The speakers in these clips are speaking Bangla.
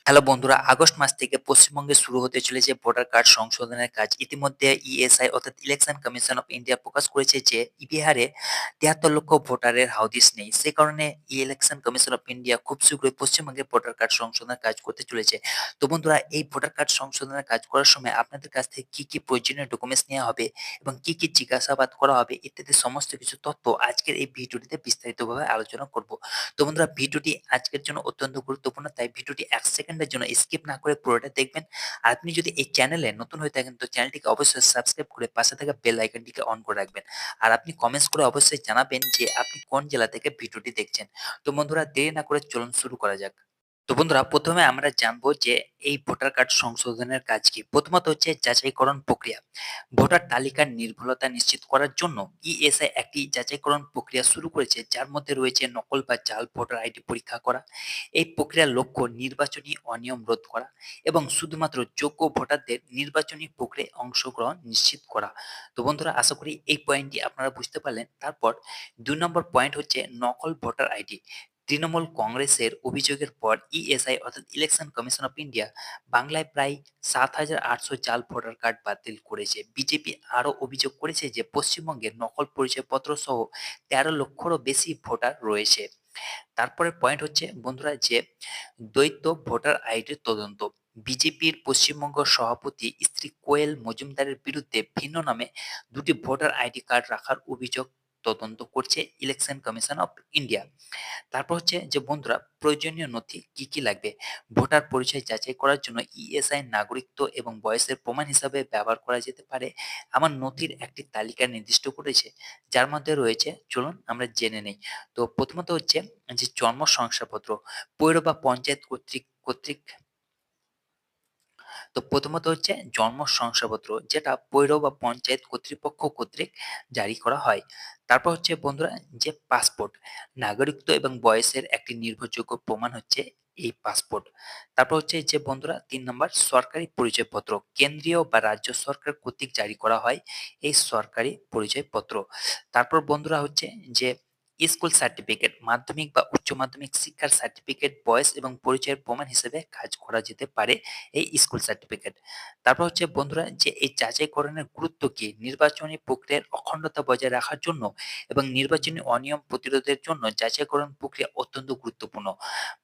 হ্যালো বন্ধুরা, আগস্ট মাস থেকে পশ্চিমবঙ্গে শুরু হতে চলেছে ভোটার কার্ড সংশোধনের কাজ। ইতিমধ্যে ইএসআই অর্থাৎ ইলেকশন কমিশন অফ ইন্ডিয়া প্রকাশ করেছে যে বিহারে ৭৩ লক্ষ ভোটারের হাউদিস নেই। সে কারণে ইলেকশন কমিশন অফ ইন্ডিয়া খুব শীঘ্রই পশ্চিমবঙ্গে ভোটার কার্ড সংশোধনের কাজ করতে চলেছে। তো বন্ধুরা, এই ভোটার কার্ড সংশোধনের কাজ করার সময় আপনাদের কাছ থেকে কি প্রয়োজনীয় ডকুমেন্টস নেওয়া হবে এবং কি জিজ্ঞাসাবাদ করা হবে ইত্যাদি সমস্ত কিছু তথ্য আজকের এই ভিডিওটিতে বিস্তারিতভাবে আলোচনা করব। তো বন্ধুরা, ভিডিওটি আজকের জন্য অত্যন্ত গুরুত্বপূর্ণ, তাই ভিডিওটি ১ সেকেন্ডের জন্য স্কিপ না করে পুরোটা দেখবেন। আর আপনি যদি এই চ্যানেলে নতুন হয়ে থাকেন তো চ্যানেলটিকে অবশ্যই সাবস্ক্রাইব করে পাশে থাকা বেল আইকনটিকে অন করে রাখবেন। আর আপনি কমেন্টস করে অবশ্যই জানাবেন যে আপনি কোন জেলা থেকে ভিডিওটি দেখছেন। তো বন্ধুরা, দেরি না করে চলুন শুরু করা যাক। তো বন্ধুরা, প্রথমে আমরা জানবো যে এই ভোটার কার্ড সংশোধনের কাজ কি। প্রথমত হচ্ছে যাচাইকরণ প্রক্রিয়া। ভোটার তালিকার নির্ভুলতা নিশ্চিত করার জন্য ইএসআই একটি যাচাইকরণ প্রক্রিয়া শুরু করেছে, যার মধ্যে রয়েছে নকল বা জাল ভোটার আইডি পরীক্ষা করা। এই প্রক্রিয়ার লক্ষ্য নির্বাচনী অনিয়ম রোধ করা এবং শুধুমাত্র যোগ্য ভোটারদের নির্বাচনী প্রক্রিয়ায় অংশগ্রহণ নিশ্চিত করা। তো বন্ধুরা, আশা করি এই পয়েন্টটি আপনারা বুঝতে পারলেন। তারপর ২ নম্বর পয়েন্ট হচ্ছে নকল ভোটার আইডি। তৃণমূল কংগ্রেসের অভিযোগের পর ইএসআই অর্থাৎ ইলেকশন কমিশন অফ ইন্ডিয়া বাংলায় প্রায় ৭,৮০০ জাল ভোটার কার্ড বাতিল করেছে। বিজেপি আরও অভিযোগ করেছে যে পশ্চিমবঙ্গে নকল পরিচয়পত্র সহ ১৩ লক্ষেরও বেশি ভোটার রয়েছে। তারপরের পয়েন্ট হচ্ছে বন্ধুরা যে দ্বৈত ভোটার আইডির তদন্ত। বিজেপির পশ্চিমবঙ্গ সভাপতি শ্রী কোয়েল মজুমদারের বিরুদ্ধে ভিন্ন নামে ২ টি ভোটার আইডি কার্ড রাখার অভিযোগ তদন্ত করছে ইলেকশন কমিশন অফ ইন্ডিয়া। তারপর হচ্ছে যে বন্ধুরা, প্রয়োজনীয় নথি কি লাগবে? ভোটার পরিচয় যাচাই করার জন্য ইএসআই নাগরিকত্ব এবং বয়সের প্রমাণ হিসাবে ব্যবহার করা যেতে পারে। আমার নথির একটি তালিকা নির্দিষ্ট করেছে, যার মধ্যে রয়েছে, চলুন আমরা জেনে নেই। তো প্রথমত হচ্ছে যে জন্ম শংসাপত্র, পৌর বা পঞ্চায়েত কর্তৃক তো প্রথমত হচ্ছে জন্ম শংসাপত্র, যেটা পৌর বা পঞ্চায়েত কর্তৃপক্ষ কর্তৃক জারি করা হয়। তারপর হচ্ছে বন্ধুরা যে পাসপোর্ট, নাগরিকত্ব এবং বয়সের একটি নির্ভরযোগ্য প্রমাণ হচ্ছে এই পাসপোর্ট। তারপর হচ্ছে যে বন্ধুরা ৩ নম্বর সরকারি পরিচয়পত্র, কেন্দ্রীয় বা রাজ্য সরকার কর্তৃক জারি করা হয় এই সরকারি পরিচয়পত্র। তারপর বন্ধুরা হচ্ছে যে স্কুল সার্টিফিকেট, মাধ্যমিক বা উচ্চ মাধ্যমিক শিক্ষার সার্টিফিকেট বয়স এবং পরিচয়ের প্রমাণ হিসেবে কাজ করা যেতে পারে এই স্কুল সার্টিফিকেট। তারপর হচ্ছে বন্ধুরা যে এই যাচাইকরণের গুরুত্ব কি? নির্বাচনী প্রক্রিয়ার অখণ্ডতা বজায় রাখার জন্য এবং নির্বাচনী অনিয়ম প্রতিরোধের জন্য যাচাইকরণ প্রক্রিয়া অত্যন্ত গুরুত্বপূর্ণ।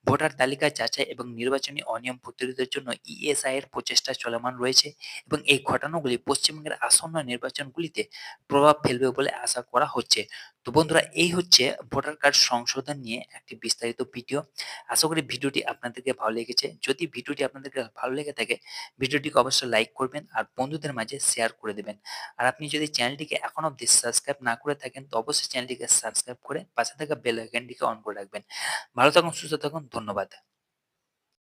ভোটার তালিকা যাচাই এবং নির্বাচনী অনিয়ম প্রতিরোধের জন্য ইএসআই এর প্রচেষ্টা চলমান রয়েছে এবং এই ঘটনাগুলি পশ্চিমবঙ্গের আসন্ন নির্বাচনগুলিতে প্রভাব ফেলবে বলে আশা করা হচ্ছে। তো বন্ধুরা, এই হচ্ছে ভোটার কার্ড সংশোধন নিয়ে একটি বিস্তারিত ভিডিও। আশা করি ভিডিওটি আপনাদেরকে ভালো লেগেছে। যদি ভিডিওটি আপনাদেরকে ভালো লেগে থাকে, ভিডিওটিকে অবশ্যই লাইক করবেন আর বন্ধুদের মাঝে শেয়ার করে দেবেন। আর আপনি যদি চ্যানেলটিকে এখনো অব্দি সাবস্ক্রাইব না করে থাকেন তো অবশ্যই চ্যানেলটিকে সাবস্ক্রাইব করে পাশে থাকা বেল আইকনটিকে অন করে রাখবেন। ভালো থাকুন, সুস্থ থাকুন। ধন্যবাদ।